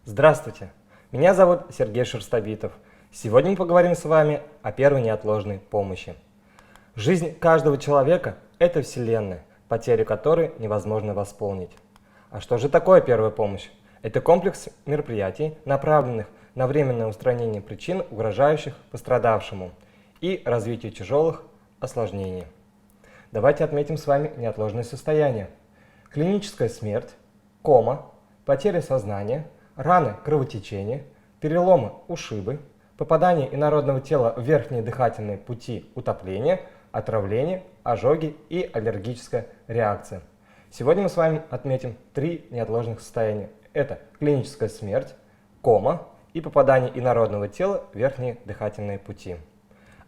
Здравствуйте, меня зовут Сергей Шерстобитов. Сегодня мы поговорим с вами о первой неотложной помощи. Жизнь каждого человека – это вселенная, потерю которой невозможно восполнить. А что же такое первая помощь? Это комплекс мероприятий, направленных на временное устранение причин, угрожающих пострадавшему, и развитие тяжелых осложнений. Давайте отметим с вами неотложные состояния. Клиническая смерть, кома, потеря сознания, раны, кровотечение, переломы, ушибы, попадание инородного тела в верхние дыхательные пути, утопление, отравление, ожоги и аллергическая реакция. Сегодня мы с вами отметим 3 неотложных состояния. Это клиническая смерть, кома и попадание инородного тела в верхние дыхательные пути.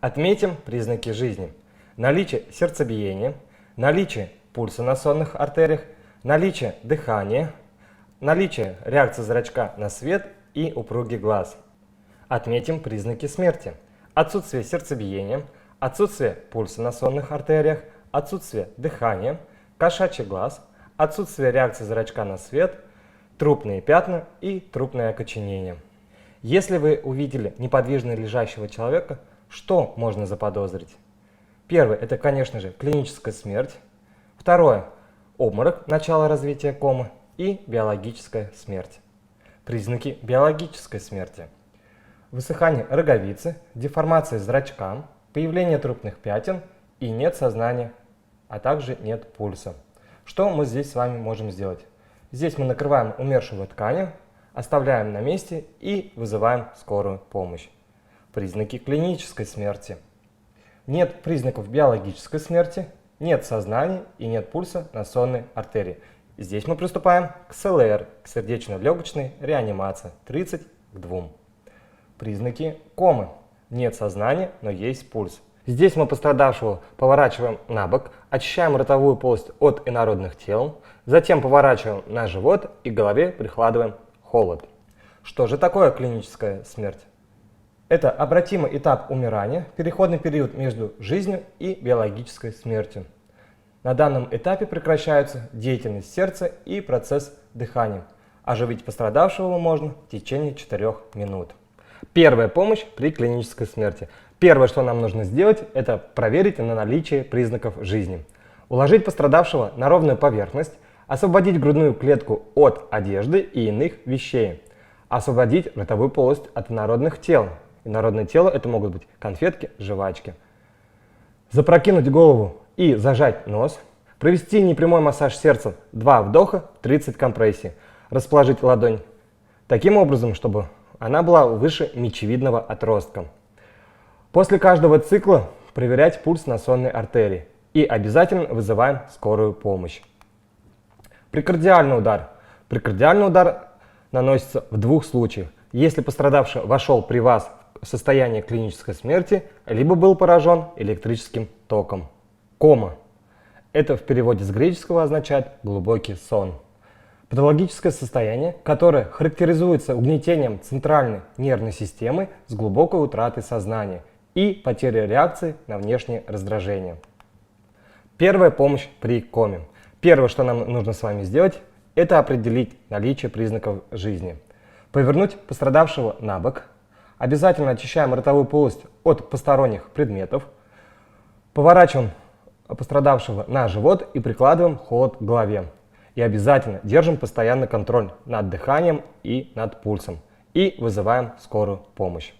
Отметим признаки жизни. Наличие сердцебиения, наличие пульса на сонных артериях, наличие дыхания, наличие реакции зрачка на свет и упругий глаз. Отметим признаки смерти. Отсутствие сердцебиения, отсутствие пульса на сонных артериях, отсутствие дыхания, кошачий глаз, отсутствие реакции зрачка на свет, трупные пятна и трупное окоченение. Если вы увидели неподвижно лежащего человека, что можно заподозрить? Первое – это, конечно же, клиническая смерть. Второе – обморок, начало развития комы. И биологическая смерть. Признаки биологической смерти. Высыхание роговицы, деформация зрачка, появление трупных пятен и нет сознания, а также нет пульса. Что мы здесь с вами можем сделать? Здесь мы накрываем умершего тканью, оставляем на месте и вызываем скорую помощь. Признаки клинической смерти. Нет признаков биологической смерти, нет сознания и нет пульса на сонной артерии. Здесь мы приступаем к СЛР, к сердечно-легочной реанимации, 30 к 2. Признаки комы. Нет сознания, но есть пульс. Здесь мы пострадавшего поворачиваем на бок, очищаем ротовую полость от инородных тел, затем поворачиваем на живот и к голове прикладываем холод. Что же такое клиническая смерть? Это обратимый этап умирания, переходный период между жизнью и биологической смертью. На данном этапе прекращается деятельность сердца и процесс дыхания. Оживить пострадавшего можно в течение 4 минут. Первая помощь при клинической смерти. Первое, что нам нужно сделать, это проверить на наличие признаков жизни. Уложить пострадавшего на ровную поверхность, освободить грудную клетку от одежды и иных вещей. Освободить ротовую полость от инородных тел. Инородное тело это могут быть конфетки, жвачки. Запрокинуть голову и зажать нос, провести непрямой массаж сердца 2 вдоха, 30 компрессий, расположить ладонь таким образом, чтобы она была выше мечевидного отростка. После каждого цикла проверять пульс на сонной артерии и обязательно вызываем скорую помощь. Прикардиальный удар. Прикардиальный удар наносится в 2 случаях. Если пострадавший вошел при вас в состояние клинической смерти, либо был поражен электрическим током. Кома. Это в переводе с греческого означает глубокий сон. Патологическое состояние, которое характеризуется угнетением центральной нервной системы с глубокой утратой сознания и потерей реакции на внешние раздражения. Первая помощь при коме. Первое, что нам нужно с вами сделать, это определить наличие признаков жизни. Повернуть пострадавшего на бок. Обязательно очищаем ротовую полость от посторонних предметов. Поворачиваем пострадавшего на живот и прикладываем холод к голове. И обязательно держим постоянный контроль над дыханием и над пульсом. И вызываем скорую помощь.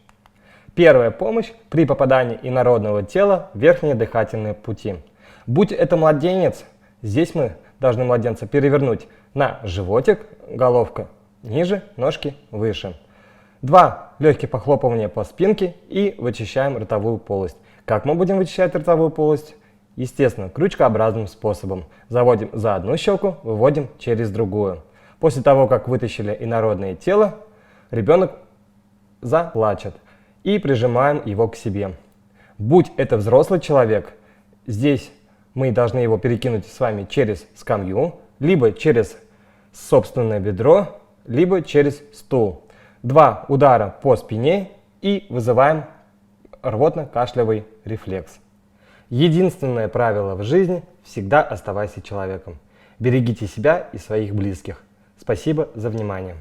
Первая помощь при попадании инородного тела в верхние дыхательные пути. Будь это младенец, здесь мы должны младенца перевернуть на животик, головка ниже, ножки выше. 2 легких похлопывания по спинке и вычищаем ротовую полость. Как мы будем вычищать ротовую полость? Естественно, крючкообразным способом. Заводим за одну щеку, выводим через другую. После того, как вытащили инородное тело, ребенок заплачет и прижимаем его к себе. Будь это взрослый человек, здесь мы должны его перекинуть с вами через скамью, либо через собственное бедро, либо через стул. 2 удара по спине и вызываем рвотно-кашлявый рефлекс. Единственное правило в жизни – всегда оставайся человеком. Берегите себя и своих близких. Спасибо за внимание.